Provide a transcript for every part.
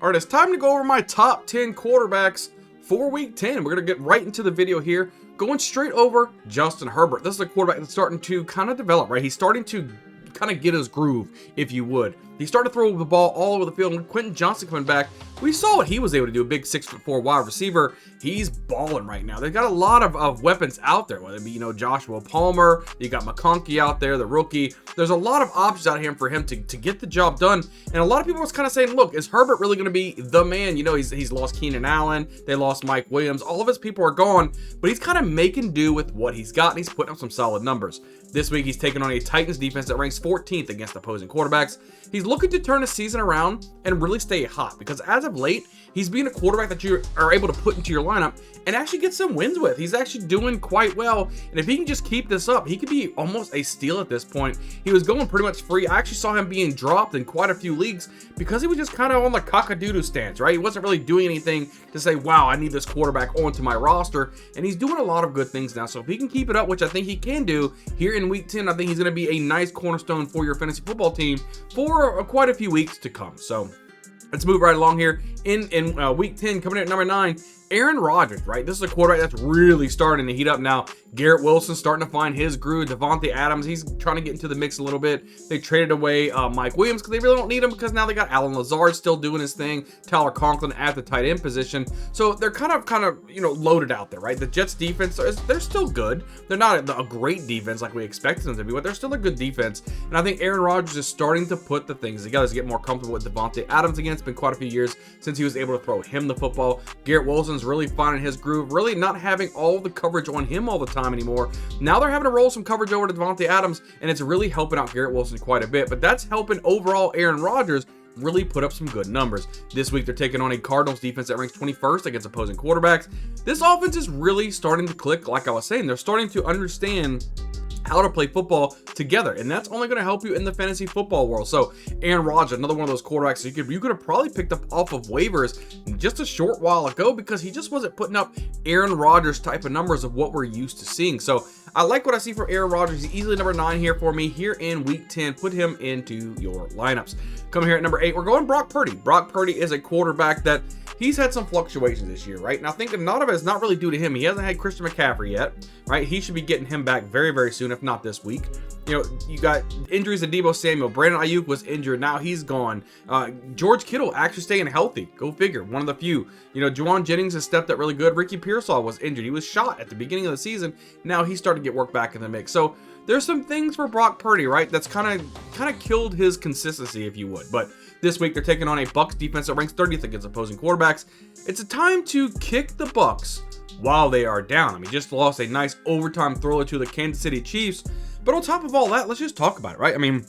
All right, it's time to go over my top 10 quarterbacks for week 10. We're going to get right into the video here, going straight over Justin Herbert. This is a quarterback that's starting to kind of develop, right? He's starting to kind of get his groove, if you would. He started to throw the ball all over the field, and Quentin Johnson coming back, we saw what he was able to do. A big 6'4" wide receiver. He's balling right now. They've got a lot of weapons out there, whether it be, Joshua Palmer, you got McConkey out there, the rookie. There's a lot of options out here for him to get the job done. And a lot of people was kind of saying, look, is Herbert really going to be the man? He's lost Keenan Allen. They lost Mike Williams. All of his people are gone, but he's kind of making do with what he's got, and he's putting up some solid numbers. This week, he's taking on a Titans defense that ranks 14th against opposing quarterbacks. He's looking to turn the season around and really stay hot, because as of late, he's being a quarterback that you are able to put into your lineup and actually get some wins with. He's actually doing quite well, and if he can just keep this up, he could be almost a steal at this point. He was going pretty much free. I actually saw him being dropped in quite a few leagues because he was just kind of on the cock-a-doodle stance, right? He wasn't really doing anything to say, wow, I need this quarterback onto my roster, and he's doing a lot of good things now. So if he can keep it up, which I think he can do here in week 10, I think he's going to be a nice cornerstone for your fantasy football team for quite a few weeks to come. So let's move right along here. In week 10, coming in at number 9, Aaron Rodgers, right? This is a quarterback that's really starting to heat up now. Garrett Wilson's starting to find his groove. Devontae Adams, he's trying to get into the mix a little bit. They traded away Mike Williams because they really don't need him, because now they got Alan Lazard still doing his thing. Tyler Conklin at the tight end position. So they're kind of loaded out there, right? The Jets defense, they're still good. They're not a great defense like we expected them to be, but they're still a good defense. And I think Aaron Rodgers is starting to put the things together to get more comfortable with Devontae Adams again. It's been quite a few years since he was able to throw him the football. Garrett Wilson's really finding his groove, really not having all the coverage on him all the time anymore. Now they're having to roll some coverage over to Devontae Adams, and it's really helping out Garrett Wilson quite a bit, but that's helping overall Aaron Rodgers really put up some good numbers. This week, they're taking on a Cardinals defense that ranks 21st against opposing quarterbacks. This offense is really starting to click, like I was saying. They're starting to understand how to play football together, and that's only going to help you in the fantasy football world. So Aaron Rodgers, another one of those quarterbacks you could have probably picked up off of waivers just a short while ago, because he just wasn't putting up Aaron Rodgers type of numbers of what we're used to seeing. So I like what I see from Aaron Rodgers. He's easily number 9 here for me here in week 10. Put him into your lineups. Coming here at number 8, we're going Brock Purdy. Brock Purdy is a quarterback that he's had some fluctuations this year, right? Now, I think a lot of it is not really due to him. He hasn't had Christian McCaffrey yet, right? He should be getting him back very, very soon, if not this week. You got injuries to Deebo Samuel. Brandon Ayuk was injured. Now he's gone. George Kittle actually staying healthy. Go figure. One of the few. Juwan Jennings has stepped up really good. Ricky Pearsall was injured. He was shot at the beginning of the season. Now he's starting to get work back in the mix. So there's some things for Brock Purdy, right? That's kind of killed his consistency, if you would. But this week, they're taking on a Bucs defense that ranks 30th against opposing quarterbacks. It's a time to kick the Bucs while they are down. I mean, just lost a nice overtime thriller to the Kansas City Chiefs. But on top of all that, let's just talk about it, right? I mean,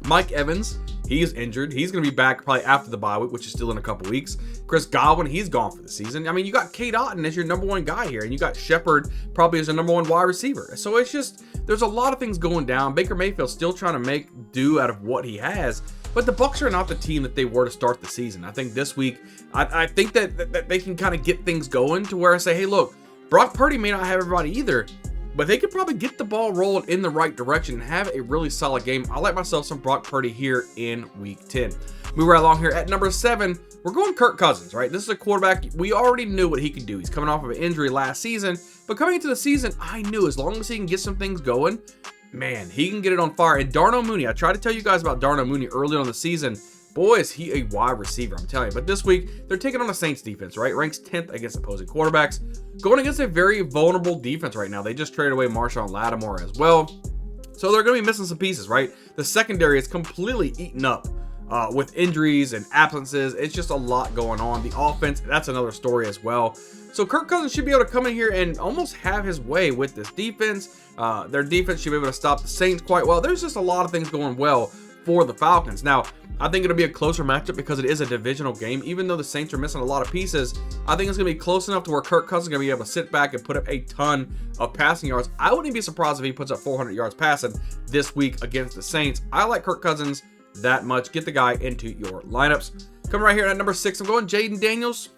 Mike Evans, he is injured. He's going to be back probably after the bye week, which is still in a couple weeks. Chris Godwin, he's gone for the season. I mean, you got Kate Otten as your number 1 guy here, and you got Shepard probably as your number 1 wide receiver. So it's just, there's a lot of things going down. Baker Mayfield's still trying to make do out of what he has. But the Bucs are not the team that they were to start the season. I think this week, I think that they can kind of get things going to where I say, hey, look, Brock Purdy may not have everybody either, but they could probably get the ball rolling in the right direction and have a really solid game. I like myself some Brock Purdy here in week 10. Move right along here at number 7. We're going Kirk Cousins, right? This is a quarterback. We already knew what he could do. He's coming off of an injury last season, but coming into the season, I knew as long as he can get some things going, man, he can get it on fire. And Darnell Mooney, I tried to tell you guys about Darnell Mooney early on in the season. Boy, is he a wide receiver, I'm telling you. But this week, they're taking on the Saints defense, right? Ranks 10th against opposing quarterbacks. Going against a very vulnerable defense right now. They just traded away Marshawn Lattimore as well. So they're going to be missing some pieces, right? The secondary is completely eaten up with injuries and absences. It's just a lot going on. The offense, that's another story as well. So Kirk Cousins should be able to come in here and almost have his way with this defense. Their defense should be able to stop the Saints quite well. There's just a lot of things going well for the Falcons. Now, I think it'll be a closer matchup because it is a divisional game. Even though the Saints are missing a lot of pieces, I think it's going to be close enough to where Kirk Cousins is going to be able to sit back and put up a ton of passing yards. I wouldn't be surprised if he puts up 400 yards passing this week against the Saints. I like Kirk Cousins that much. Get the guy into your lineups. Coming right here at number 6, I'm going Jaden Daniels.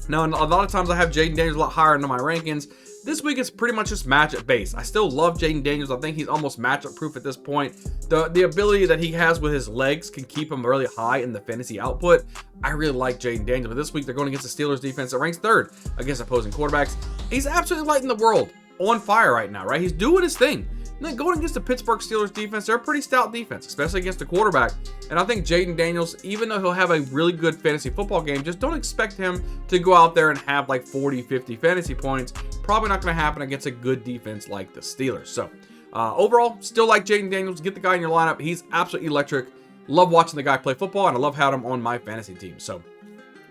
Now, a lot of times I have Jaden Daniels a lot higher into my rankings. This week it's pretty much just matchup based. I still love Jayden Daniels. I think he's almost matchup proof at this point. The ability that he has with his legs can keep him really high in the fantasy output. I really like Jayden Daniels, but this week they're going against the Steelers defense that ranks 3rd against opposing quarterbacks. He's absolutely lighting the world on fire right now, right? He's doing his thing. And then going against the Pittsburgh Steelers defense, they're a pretty stout defense, especially against the quarterback. And I think Jayden Daniels, even though he'll have a really good fantasy football game, just don't expect him to go out there and have like 40, 50 fantasy points. Probably not going to happen against a good defense like the Steelers. So overall, still like Jayden Daniels. Get the guy in your lineup. He's absolutely electric. Love watching the guy play football, and I love having him on my fantasy team. So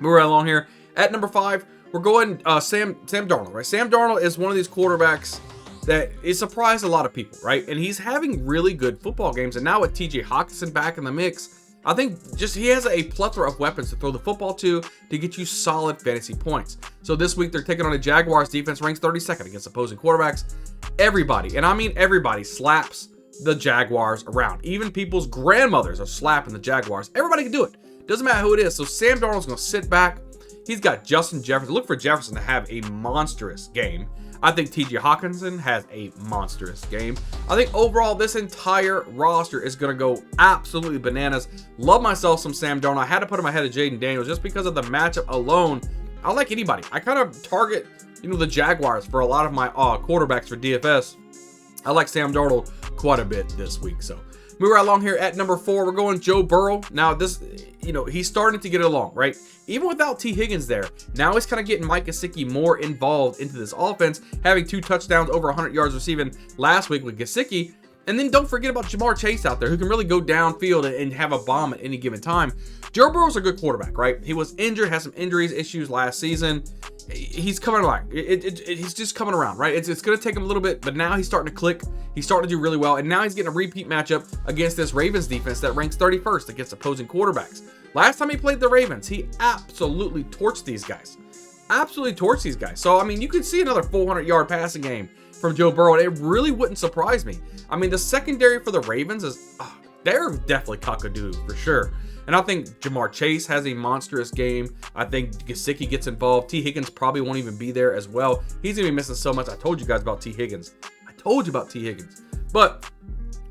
moving right along here. At number 5, we're going Sam Darnold, right? Sam Darnold is one of these quarterbacks that is surprised a lot of people, right? And he's having really good football games. And now with TJ Hawkinson back in the mix, I think just he has a plethora of weapons to throw the football to get you solid fantasy points. So this week they're taking on a Jaguars defense ranks 32nd against opposing quarterbacks. Everybody, and I mean everybody, slaps the Jaguars around. Even people's grandmothers are slapping the Jaguars. Everybody can do it. Doesn't matter who it is. So Sam Darnold's going to sit back. He's got Justin Jefferson. Look for Jefferson to have a monstrous game. I think TJ Hawkinson has a monstrous game. I think overall this entire roster is going to go absolutely bananas. Love myself some Sam Darnold. I had to put him ahead of Jayden Daniels just because of the matchup alone. I like anybody. I kind of target, the Jaguars for a lot of my quarterbacks for DFS. I like Sam Darnold quite a bit this week. So moving right along here at number 4, we're going Joe Burrow. Now this, he's starting to get it along, right? Even without T. Higgins there, now he's kind of getting Mike Gesicki more involved into this offense, having 2 touchdowns, over 100 yards receiving last week with Gesicki. And then don't forget about Jamar Chase out there, who can really go downfield and have a bomb at any given time. Joe Burrow's a good quarterback, right? He was injured, had some injuries issues last season. He's coming along. He's just coming around, right? It's going to take him a little bit, but now he's starting to click. He's starting to do really well, and now he's getting a repeat matchup against this Ravens defense that ranks 31st against opposing quarterbacks. Last time he played the Ravens, he absolutely torched these guys. Absolutely torched these guys. So, I mean, you could see another 400-yard passing game from Joe Burrow, and it really wouldn't surprise me. I mean, the secondary for the Ravens is, they're definitely cock-a-doodle for sure. And I think Jamar Chase has a monstrous game. I think Gesicki gets involved. T. Higgins probably won't even be there as well. He's going to be missing so much. I told you guys about T. Higgins. But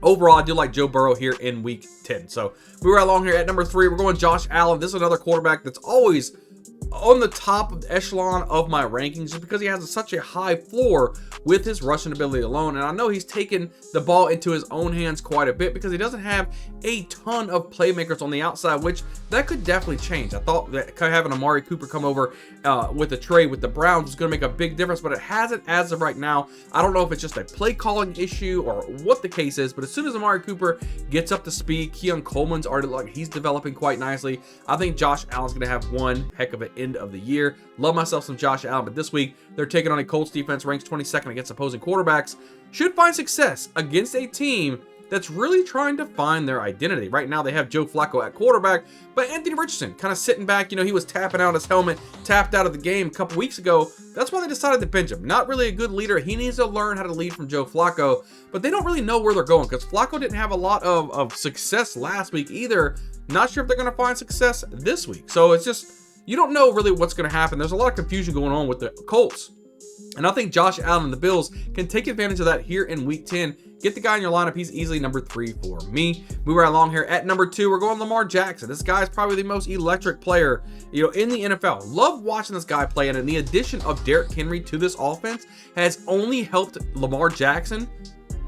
overall, I do like Joe Burrow here in week 10. So we're along here at number 3. We're going Josh Allen. This is another quarterback that's always on the top of the echelon of my rankings just because he has such a high floor with his rushing ability alone. And I know he's taken the ball into his own hands quite a bit because he doesn't have a ton of playmakers on the outside, which that could definitely change. I thought that having Amari Cooper come over with a trade with the Browns was going to make a big difference, but it hasn't as of right now. I don't know if it's just a play calling issue or what the case is, but as soon as Amari Cooper gets up to speed, Keon Coleman's already he's developing quite nicely. I think Josh Allen's going to have one heck of an end of the year. Love myself some Josh Allen, but this week they're taking on a Colts defense ranked 22nd against opposing quarterbacks. Should find success against a team that's really trying to find their identity. Right now they have Joe Flacco at quarterback, but Anthony Richardson kind of sitting back. He was tapping out his helmet, tapped out of the game a couple weeks ago. That's why they decided to bench him. Not really a good leader. He needs to learn how to lead from Joe Flacco, but they don't really know where they're going because Flacco didn't have a lot of success last week either. Not sure if they're going to find success this week. So it's just, you don't know really what's going to happen. There's a lot of confusion going on with the Colts. And I think Josh Allen and the Bills can take advantage of that here in week 10. Get the guy in your lineup. He's easily number 3 for me. Moving right along here at number 2, we're going Lamar Jackson. This guy is probably the most electric player, in the NFL. Love watching this guy play, and the addition of Derrick Henry to this offense has only helped Lamar Jackson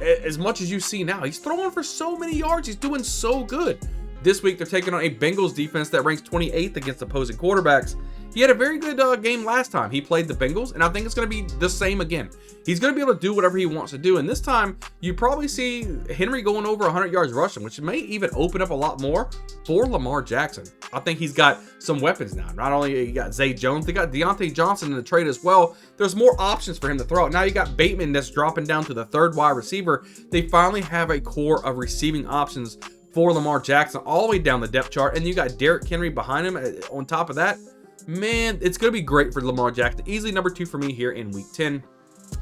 as much as you see now. He's throwing for so many yards. He's doing so good. This week, they're taking on a Bengals defense that ranks 28th against opposing quarterbacks. He had a very good game last time. He played the Bengals, and I think it's going to be the same again. He's going to be able to do whatever he wants to do, and this time, you probably see Henry going over 100 yards rushing, which may even open up a lot more for Lamar Jackson. I think he's got some weapons now. Not only you got Zay Jones, they got Deontay Johnson in the trade as well. There's more options for him to throw. Now you got Bateman that's dropping down to the 3rd wide receiver. They finally have a core of receiving options for Lamar Jackson all the way down the depth chart, and you got Derrick Henry behind him on top of that. Man, it's going to be great for Lamar Jackson. Easily number 2 for me here in week 10.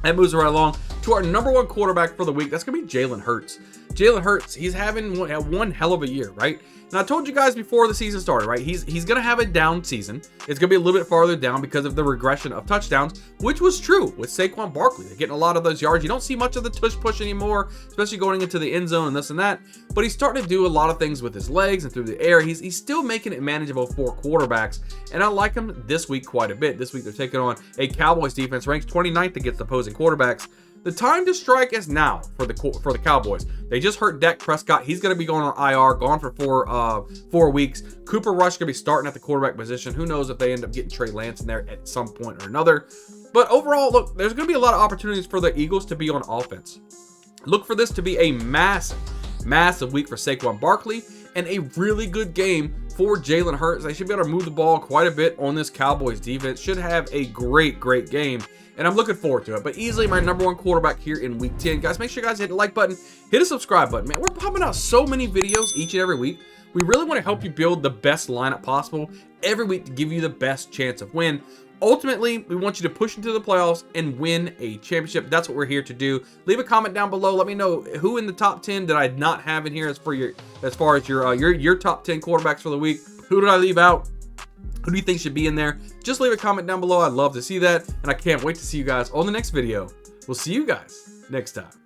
That moves right along to our number 1 quarterback for the week. That's going to be Jalen Hurts. Jalen Hurts, he's having one hell of a year, right? And I told you guys before the season started, right? He's going to have a down season. It's going to be a little bit farther down because of the regression of touchdowns, which was true with Saquon Barkley. They're getting a lot of those yards. You don't see much of the tush push anymore, especially going into the end zone and this and that. But he's starting to do a lot of things with his legs and through the air. He's still making it manageable for quarterbacks. And I like him this week quite a bit. This week they're taking on a Cowboys defense ranked 29th against opposing quarterbacks. The time to strike is now for the Cowboys. They just hurt Dak Prescott. He's going to be going on IR, gone for 4 weeks. Cooper Rush going to be starting at the quarterback position. Who knows if they end up getting Trey Lance in there at some point or another. But overall, look, there's going to be a lot of opportunities for the Eagles to be on offense. Look for this to be a massive week for Saquon Barkley and a really good game for Jalen Hurts. They should be able to move the ball quite a bit on this Cowboys defense. Should have a great game. And I'm looking forward to it. But easily my #1 quarterback here in week 10. Guys, make sure you guys hit the like button. Hit a subscribe button. Man, we're pumping out so many videos each and every week. We really want to help you build the best lineup possible every week to give you the best chance of win. Ultimately, we want you to push into the playoffs and win a championship. That's what we're here to do. Leave a comment down below. Let me know who in the top 10 did I not have in here as far as your top 10 quarterbacks for the week. Who did I leave out? Who do you think should be in there? Just leave a comment down below. I'd love to see that. And I can't wait to see you guys on the next video. We'll see you guys next time.